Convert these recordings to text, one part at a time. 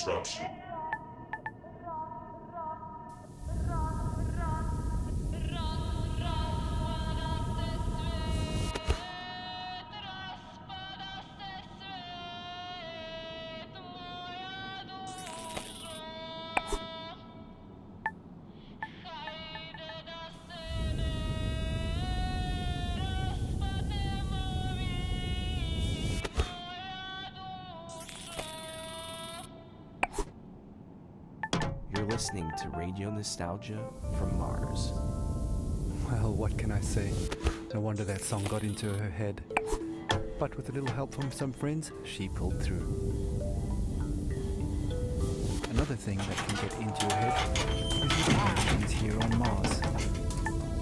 disruption. You're listening to Radio Nostalgia from Mars. Well, what can I say? No wonder that song got into her head. But with a little help from some friends, she pulled through. Another thing that can get into your head is the conditions here on Mars.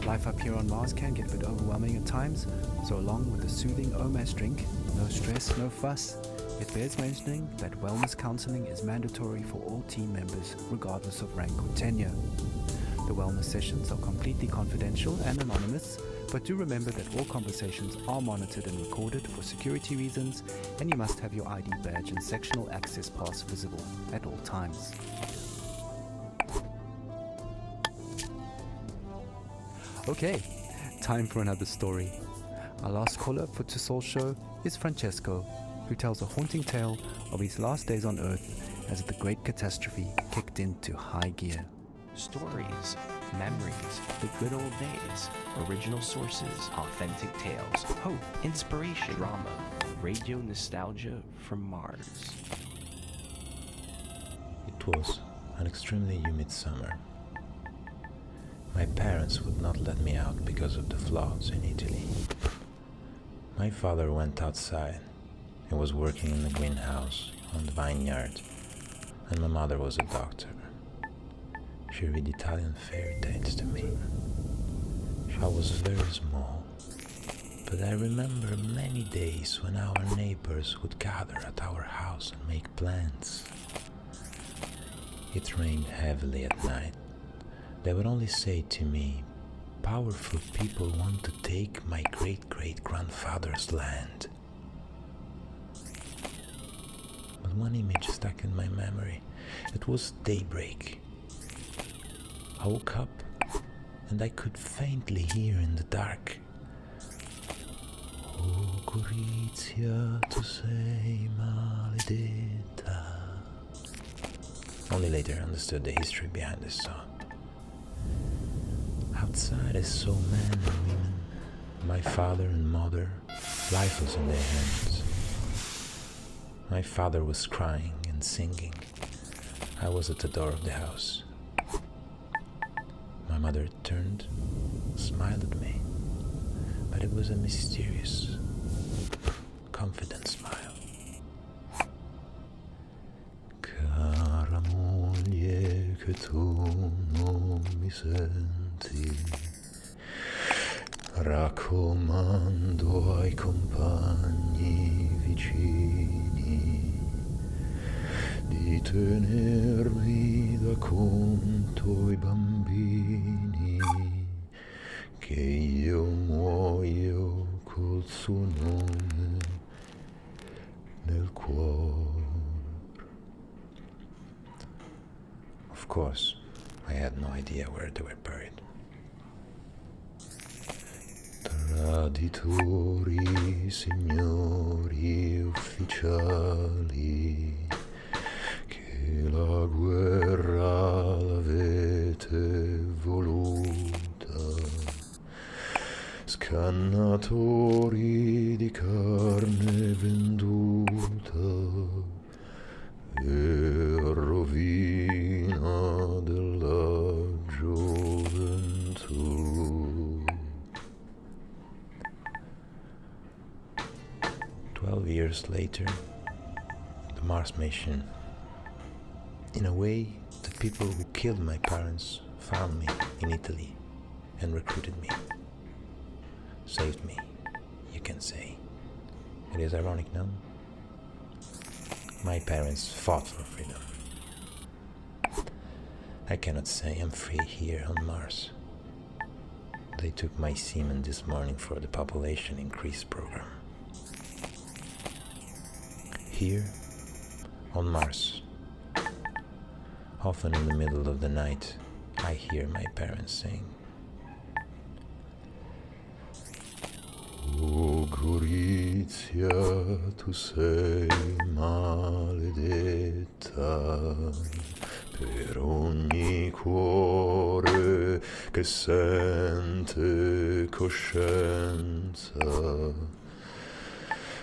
Life up here on Mars can get a bit overwhelming at times, so along with a soothing OMAS drink, no stress, no fuss, it bears mentioning that wellness counseling is mandatory for all team members, regardless of rank or tenure. The wellness sessions are completely confidential and anonymous, but do remember that all conversations are monitored and recorded for security reasons, and you must have your ID badge and sectional access pass visible at all times. Okay, time for another story. Our last caller for Tussol's show is Francesco, who tells a haunting tale of his last days on Earth as the great catastrophe kicked into high gear. Stories, memories, the good old days, original sources, authentic tales, hope, inspiration, drama, Radio Nostalgia from Mars. It was an extremely humid summer. My parents would not let me out because of the floods in Italy. My father went outside. He was working in the greenhouse on the vineyard, and my mother was a doctor. She read Italian fairy tales to me. I was very small, but I remember many days when our neighbors would gather at our house and make plans. It rained heavily at night. They would only say to me, "Powerful people want to take my great-great-grandfather's land." But one image stuck in my memory. It was daybreak. I woke up and I could faintly hear in the dark, "Oh Gorizia, tu sei maledetta." Only later I understood the history behind this song. Outside I saw men and women, my father and mother, rifles in their hands. My father was crying and singing. I was at the door of the house. My mother turned, smiled at me, but it was a mysterious, confident smile. Cara moglie che tu non mi senti, raccomando ai compagni vicini di tenermi da conto i bambini, che io muoio col suo nome nel cuore. Of course, I had no idea where they were buried. Traditori, signori ufficiali, che la guerra l'avete voluta, scannatori di carne venduta e rovina della gioventù. 12 years later, the Mars mission. In a way, the people who killed my parents found me in Italy and recruited me. Saved me, you can say. It is ironic, no? My parents fought for freedom. I cannot say I'm free here on Mars. They took my semen this morning for the population increase program. Here, on Mars, Often in the middle of the night, I hear my parents sing. Oh Gorizia, tu sei maledetta per ogni cuore che sente coscienza.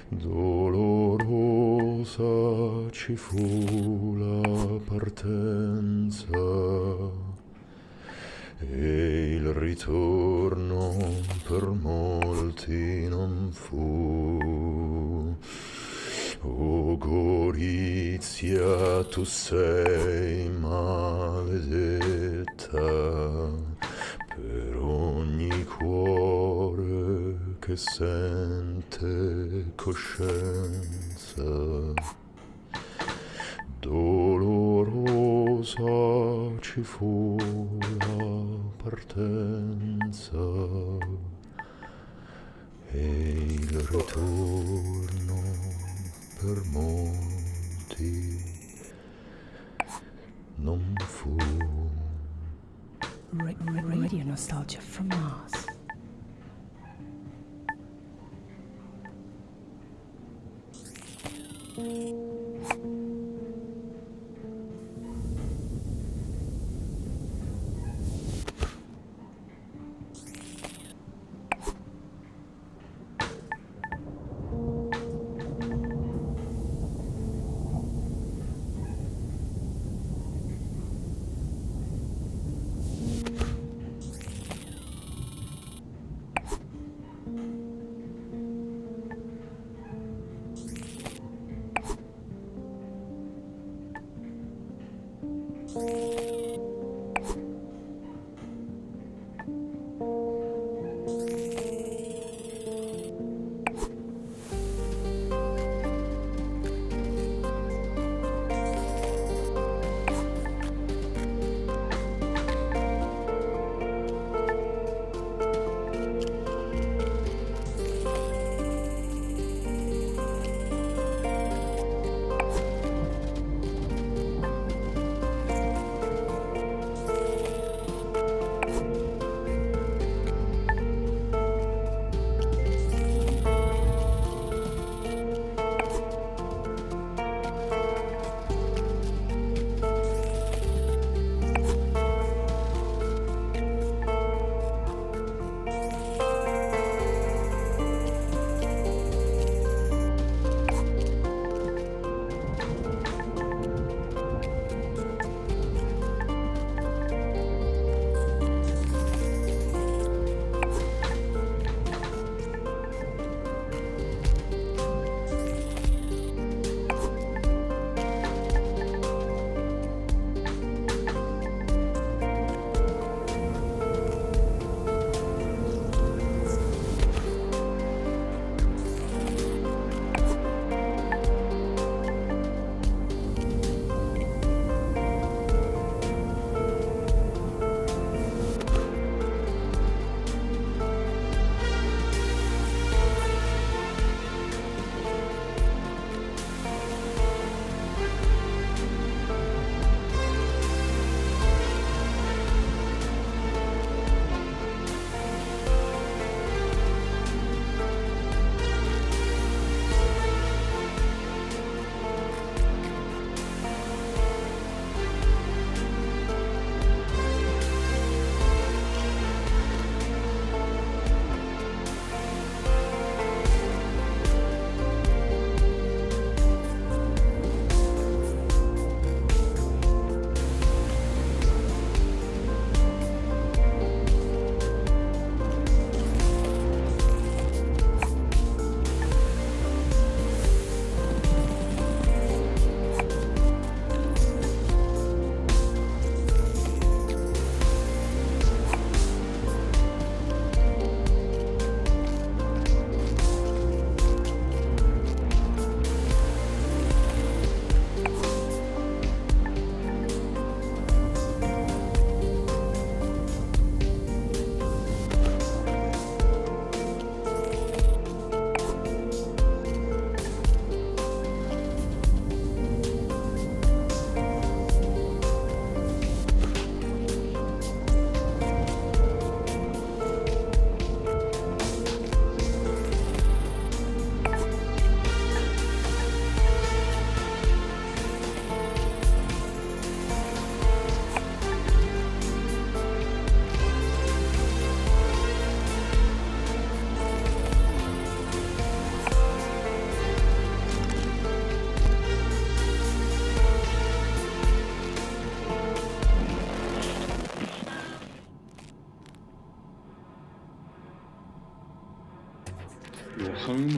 Dolorosa ci fu la partenza e il ritorno per molti non fu. O Gorizia, tu sei maledetta per ogni cuore che sente coscienza. Dolorosa ci fu la partenza e il ritorno per molti non fu. Radio nostalgia from Mars.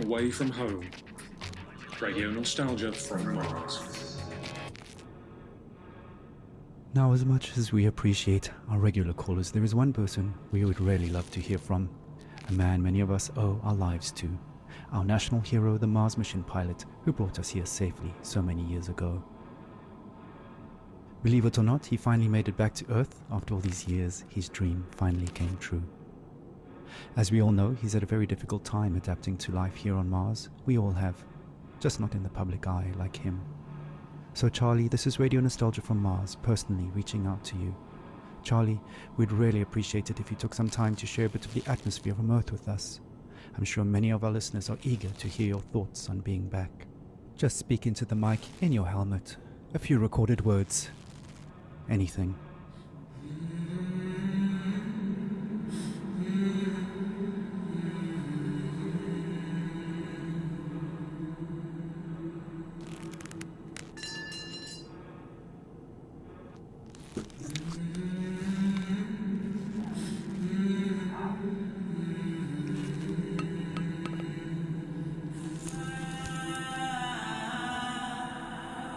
away from home. Radio nostalgia from Mars. Now, as much as we appreciate our regular callers, there is one person we would really love to hear from. A man many of us owe our lives to. Our national hero, the Mars mission pilot who brought us here safely so many years ago. Believe it or not, he finally made it back to Earth. After all these years, his dream finally came true. As we all know, he's had a very difficult time adapting to life here on Mars. We all have, just not in the public eye like him. So Charlie, this is Radio Nostalgia from Mars, personally reaching out to you. Charlie, we'd really appreciate it if you took some time to share a bit of the atmosphere from Earth with us. I'm sure many of our listeners are eager to hear your thoughts on being back. Just speak into the mic in your helmet. A few recorded words. Anything.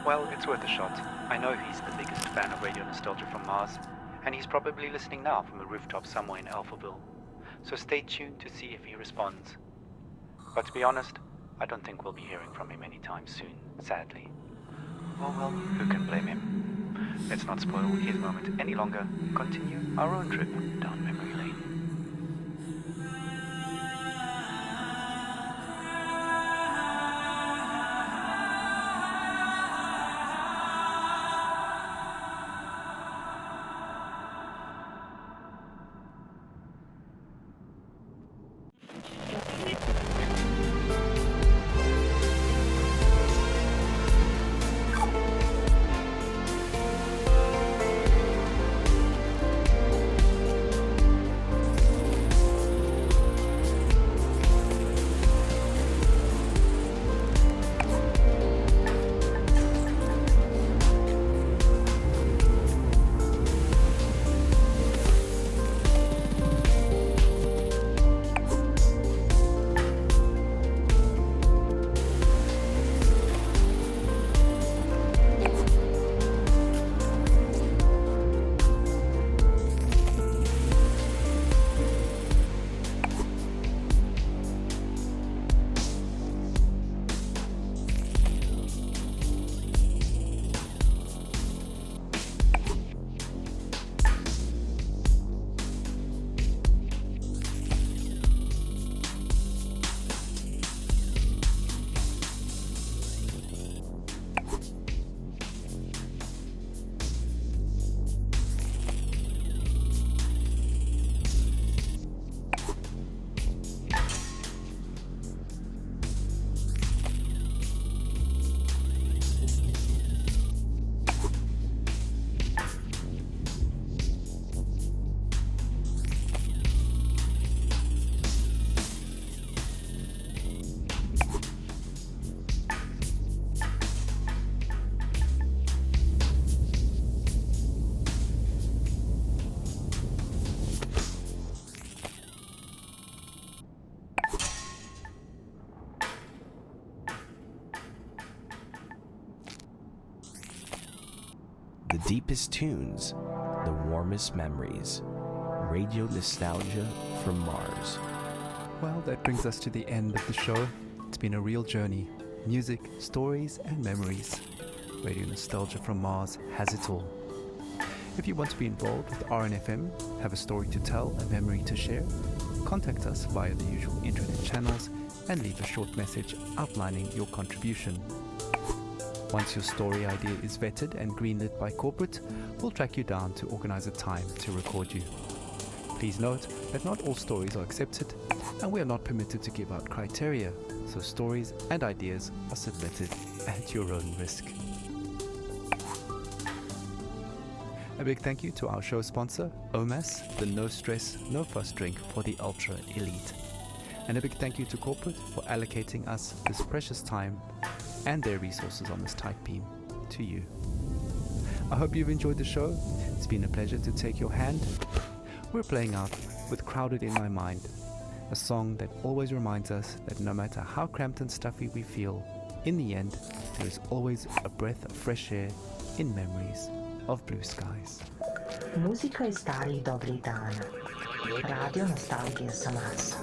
Well, it's worth a shot. I know he's the biggest fan of Radio Nostalgia from Mars, and he's probably listening now from a rooftop somewhere in Alphaville. So stay tuned to see if he responds. But to be honest, I don't think we'll be hearing from him anytime soon, sadly. Oh well, who can blame him? Let's not spoil his moment any longer. Continue our own trip down memory lane. The deepest tunes, the warmest memories. Radio nostalgia from Mars. Well, that brings us to the end of the show. It's been a real journey. Music, stories, and memories. Radio Nostalgia from Mars has it all. If you want to be involved with RNFM, have a story to tell, a memory to share, contact us via the usual internet channels and leave a short message outlining your contribution. Once your story idea is vetted and greenlit by corporate, we'll track you down to organize a time to record you. Please note that not all stories are accepted, and we are not permitted to give out criteria, so stories and ideas are submitted at your own risk. A big thank you to our show sponsor, OMAS, the no stress, no fuss drink for the ultra elite. And a big thank you to corporate for allocating us this precious time and their resources on this tight beam to you. I hope you've enjoyed the show. It's been a pleasure to take your hand. We're playing out with Crowded in My Mind. a song that always reminds us that no matter how cramped and stuffy we feel, in the end, there is always a breath of fresh air in memories of blue skies. Muzika iz starih dobrih dana. Radio nostalgija sa Marsa.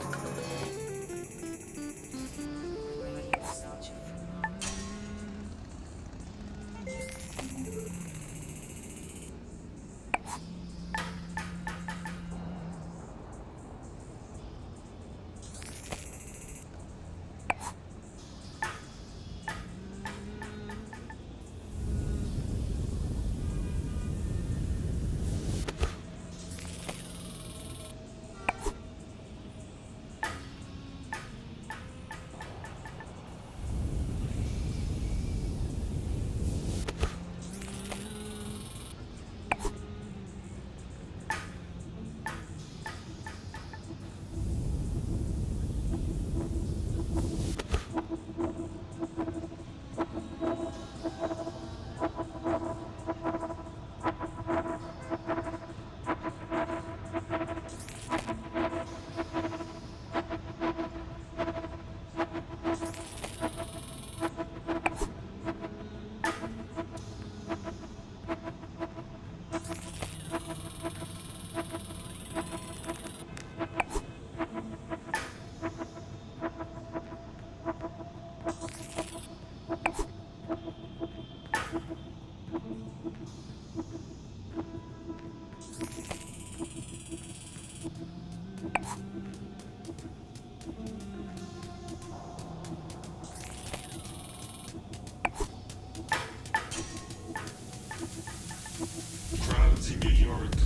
Crowds in New York,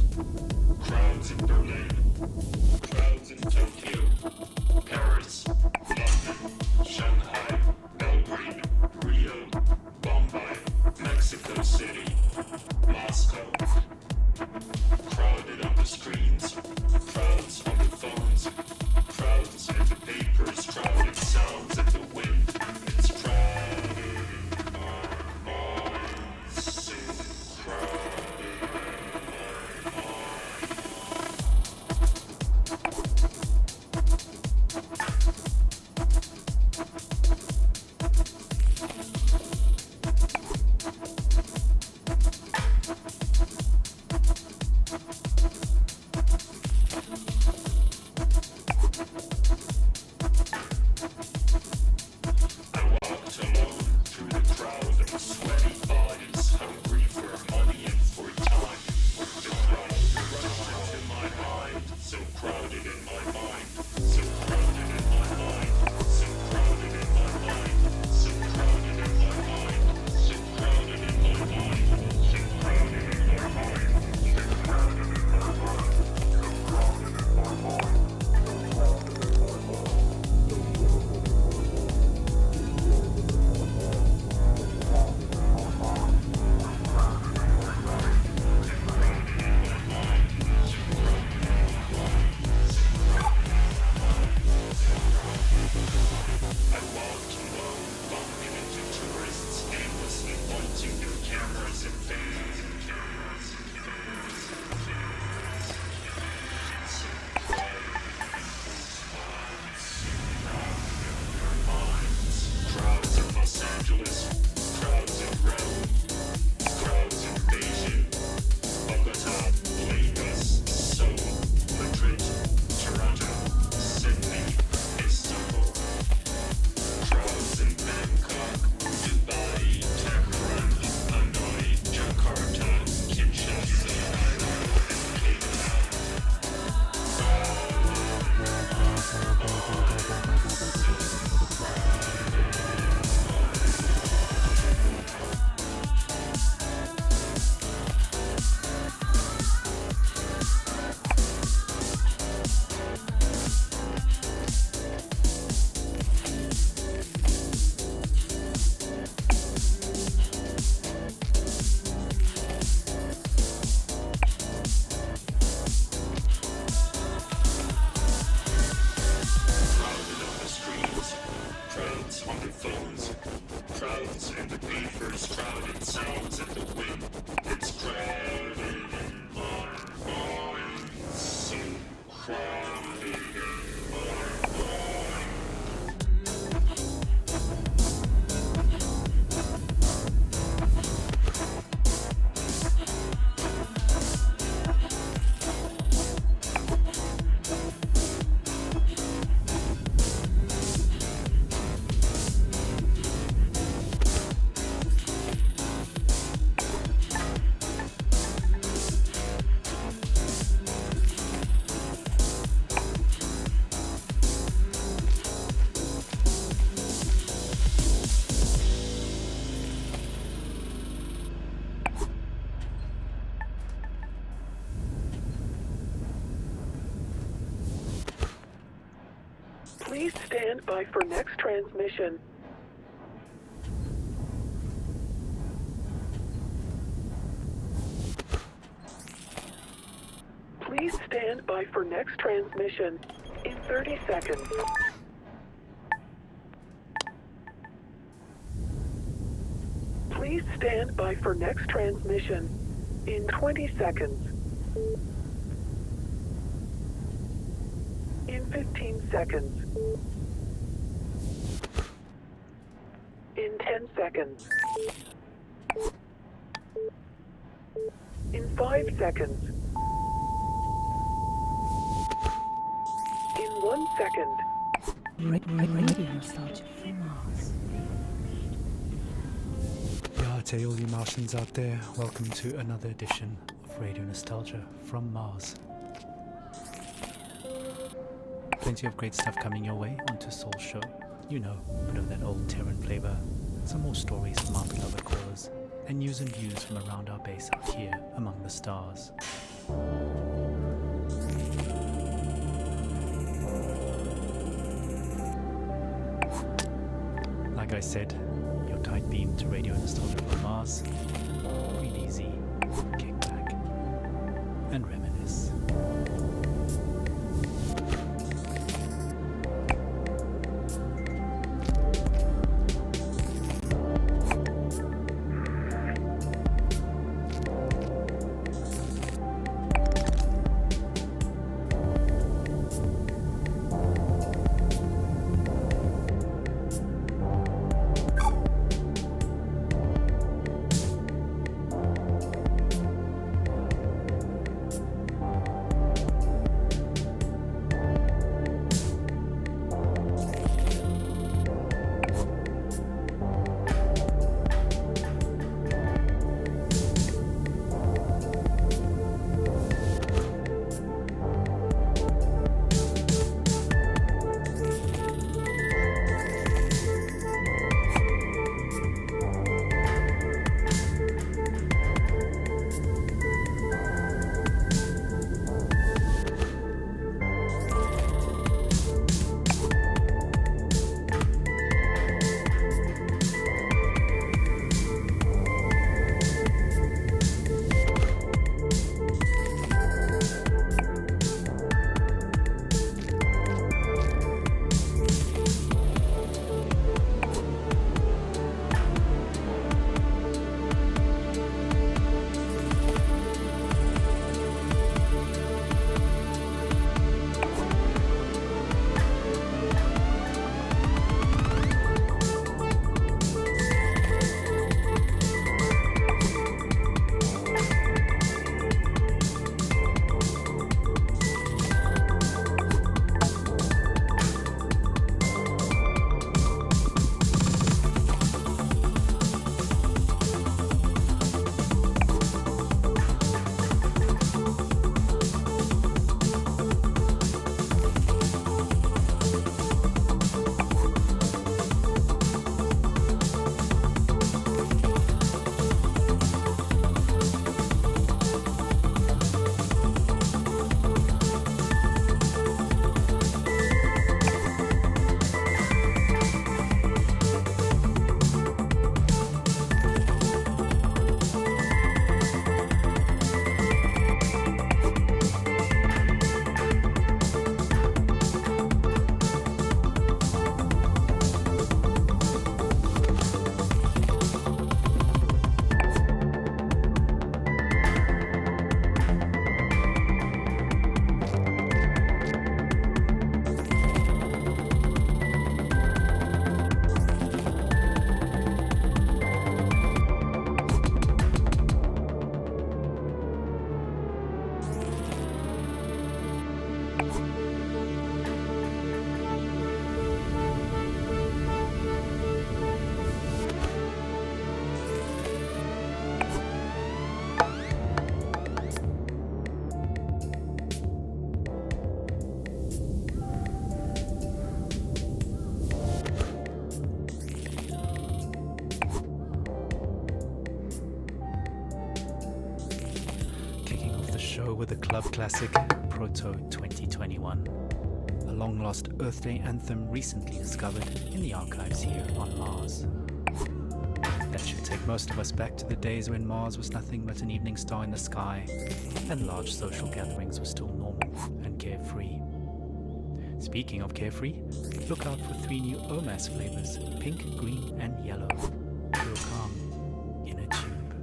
crowds in Berlin, crowds in Tokyo, Paris, London, Shanghai, Belgrade, Rio, Bombay, Mexico City, Moscow. Crowded on the screens, crowds on the phones, crowds in the papers, crowded sounds of the wind. It's crowded in our minds, so crowded. crowded in my mind, so crowded in my Please stand by for next transmission. Please stand by for next transmission in 30 seconds. Please stand by for next transmission in 20 seconds. In 15 seconds. In 10 seconds. In 5 seconds. In 1 second. Radio nostalgia from Mars. Yate, all you Martians out there, welcome to another edition of Radio Nostalgia from Mars. Plenty of great stuff coming your way onto Soul Show. You know, a bit of that old Terran flavor, some more stories from our beloved callers, and news and views from around our base out here among the stars. Like I said, your tight beam to Radio Nostalgia from Mars. Breathe easy, kick back, and reminisce. with the club classic Proto 2021, a long-lost Earth Day anthem recently discovered in the archives here on Mars. That should take most of us back to the days when Mars was nothing but an evening star in the sky, and large social gatherings were still normal and carefree. Speaking of carefree, look out for 3 new OMAS flavors, pink, green and yellow. Feel calm in a tube.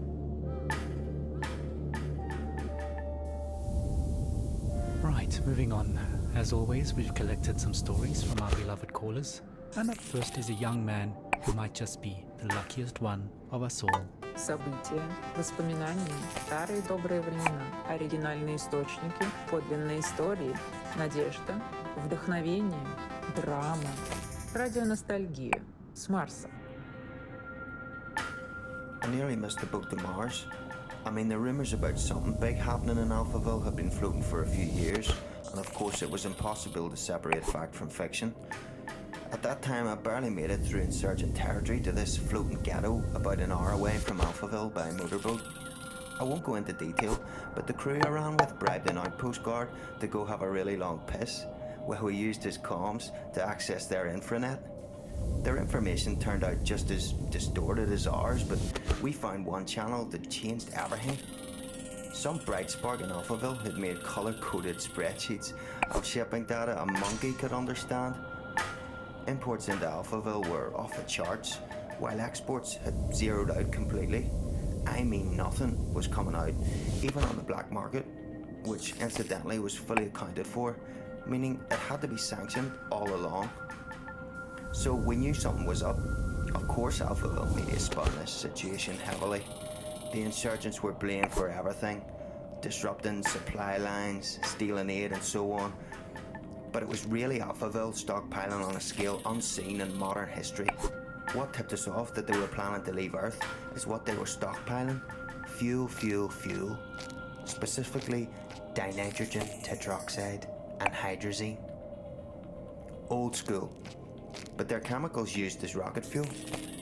Right, moving on. As always, we've collected some stories from our beloved callers, and up first is a young man who might just be the luckiest one of us all. События, воспоминания, старые добрые времена, оригинальные источники, подлинные истории, надежда, вдохновение, драма, радионостальгия с Марса. I nearly missed the boat to Mars. I mean, the rumours about something big happening in Alphaville had been floating for a few years, and of course it was impossible to separate fact from fiction. At that time, I barely made it through insurgent territory to this floating ghetto about an hour away from Alphaville by motorboat. I won't go into detail, but the crew I ran with bribed an outpost guard to go have a really long piss, while we used his comms to access their infranet. Their information turned out just as distorted as ours, but we found one channel that changed everything. Some bright spark in Alphaville had made colour-coded spreadsheets of shipping data a monkey could understand. Imports into Alphaville were off the charts, while exports had zeroed out completely. I mean, nothing was coming out, even on the black market, which incidentally was fully accounted for, meaning it had to be sanctioned all along. So we knew something was up. Of course, Alphaville media spun this situation heavily. The insurgents were blamed for everything, disrupting supply lines, stealing aid and so on. But it was really Alphaville stockpiling on a scale unseen in modern history. What tipped us off that they were planning to leave Earth is what they were stockpiling. Fuel, fuel, fuel. Specifically, dinitrogen tetroxide and hydrazine. Old school. But they're chemicals used as rocket fuel.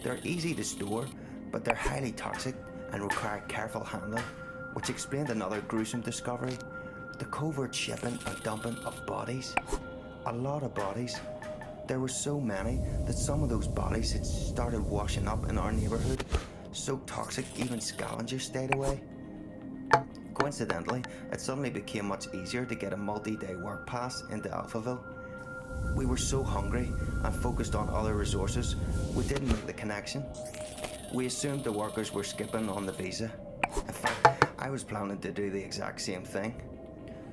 They're easy to store, but they're highly toxic and require careful handling, which explained another gruesome discovery. The covert shipping and dumping of bodies. A lot of bodies. There were so many that some of those bodies had started washing up in our neighbourhood. So toxic, even scavengers stayed away. Coincidentally, it suddenly became much easier to get a multi-day work pass into Alphaville. We were so hungry and focused on other resources, we didn't make the connection. We assumed the workers were skipping on the visa. In fact, I was planning to do the exact same thing.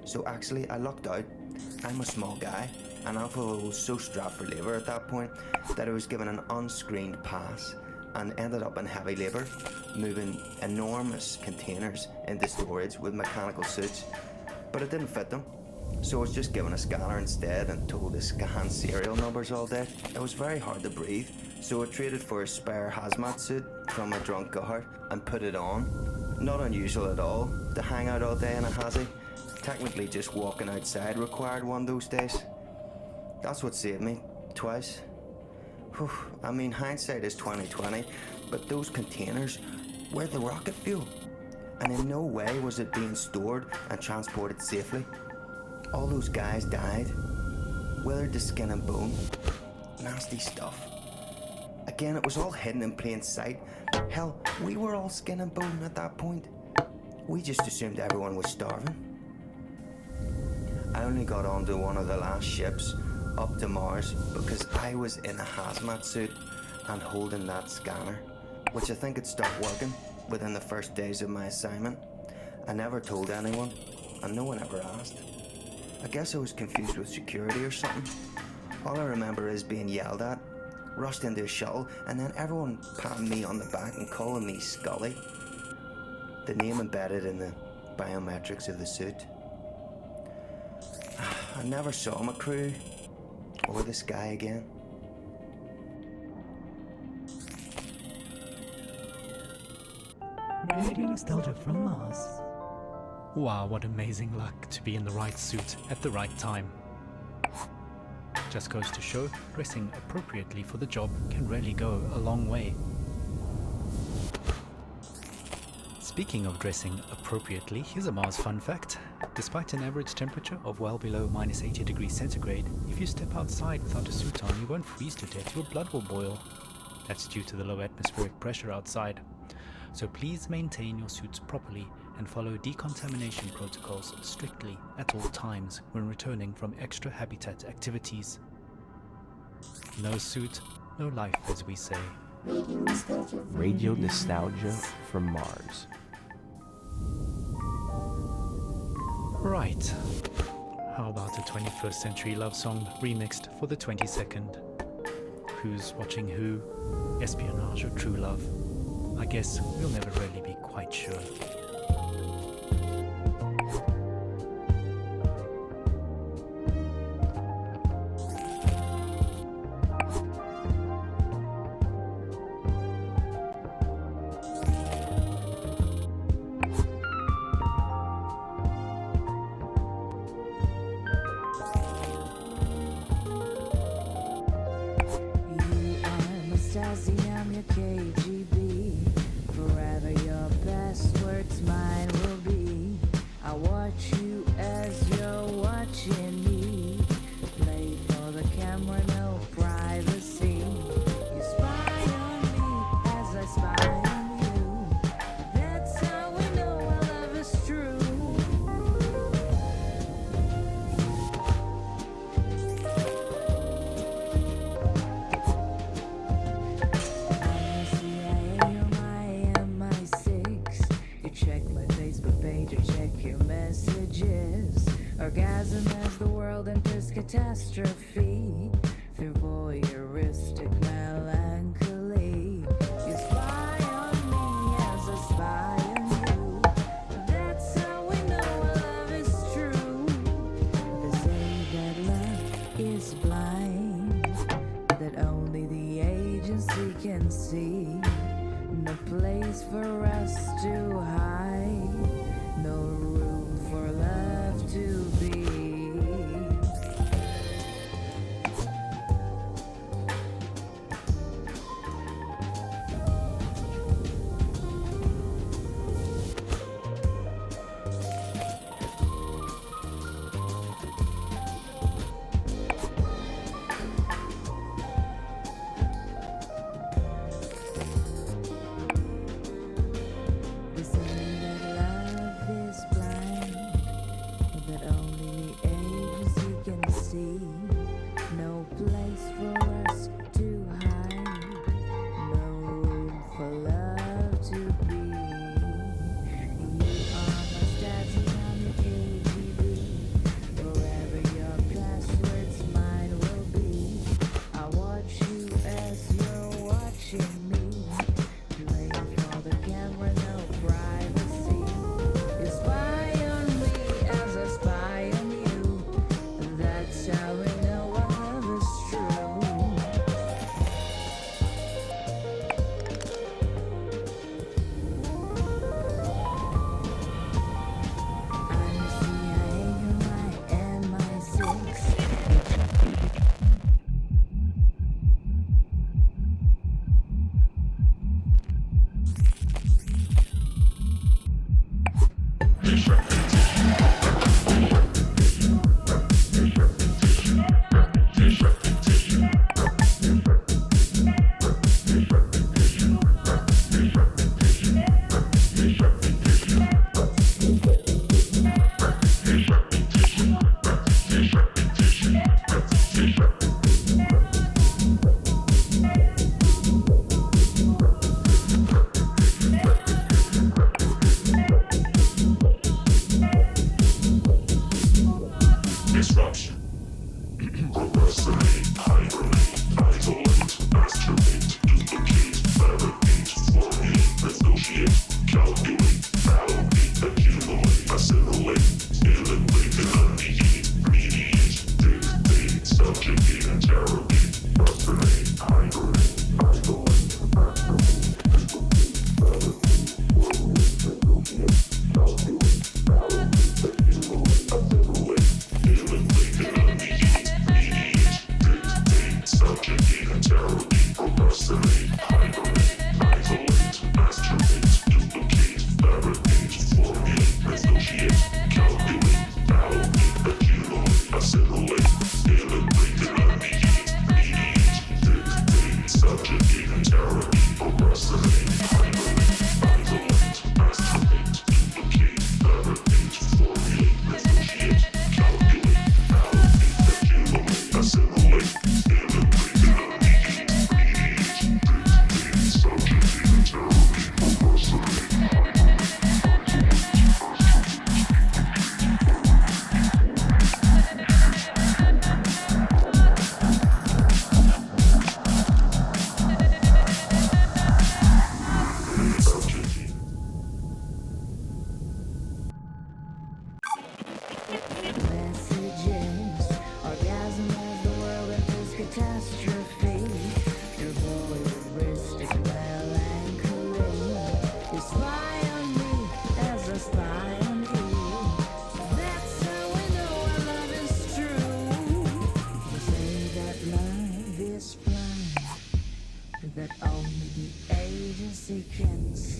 So actually, I lucked out. I'm a small guy, and Alphaville was so strapped for labour at that point that I was given an unscreened pass and ended up in heavy labour, moving enormous containers into storage with mechanical suits. But it didn't fit them, so I was just given a scanner instead and told to scan serial numbers all day. It was very hard to breathe, so I traded for a spare hazmat suit from a drunk guard and put it on. Not unusual at all to hang out all day in a hazy. Technically just walking outside required one those days. That's what saved me, twice. Whew, I mean, hindsight is 20/20, but those containers were the rocket fuel, and in no way was it being stored and transported safely. All those guys died, withered to skin and bone. Nasty stuff. Again, it was all hidden in plain sight. Hell, we were all skin and bone at that point. We just assumed everyone was starving. I only got onto one of the last ships up to Mars because I was in a hazmat suit and holding that scanner, which I think had stopped working within the first days of my assignment. I never told anyone, and no one ever asked. I guess I was confused with security or something. All I remember is being yelled at, rushed into a shuttle, and then everyone patting me on the back and calling me Scully. The name embedded in the biometrics of the suit. I never saw my crew or the sky again. Radio nostalgia from Mars. Wow, what amazing luck to be in the right suit at the right time. Just goes to show, dressing appropriately for the job can really go a long way. Speaking of dressing appropriately, here's a Mars fun fact. Despite an average temperature of well below minus 80 degrees centigrade, if you step outside without a suit on, you won't freeze to death, your blood will boil. That's due to the low atmospheric pressure outside. So please maintain your suits properly and follow decontamination protocols strictly at all times when returning from extra habitat activities. No suit, no life, as we say. Radio nostalgia from Mars. Right. How about a 21st century love song remixed for the 22nd? Who's watching who? Espionage or true love? I guess we'll never really be quite sure. I'm your KGB. Forever your passwords mine will be. I watch you as you're watching me. Play for the camera, no privacy. You spy on me as I spy on you. That's how we know our love is true. Orgasm as the world enters catastrophe through voyeuristic melancholy. You spy on me as I spy on you. That's how we know our love is true. They say that love is blind, that only the agency can see. No place for us to hide, no room for love to be.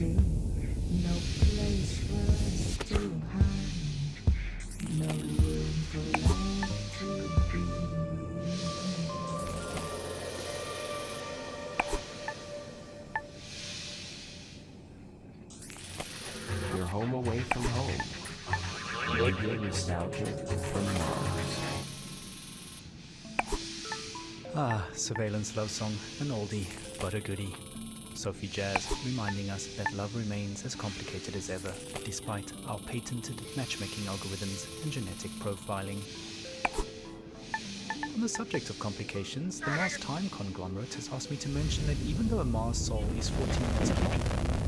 sea. No place for us to hide. No room for life to be. You're home away from home. Radio nostalgia from Mars. Ah, surveillance love song, an oldie, but a goodie. Sophie Jazz reminding us that love remains as complicated as ever, despite our patented matchmaking algorithms and genetic profiling. On the subject of complications, the Mars Time conglomerate has asked me to mention that even though a Mars sol is 14 minutes long,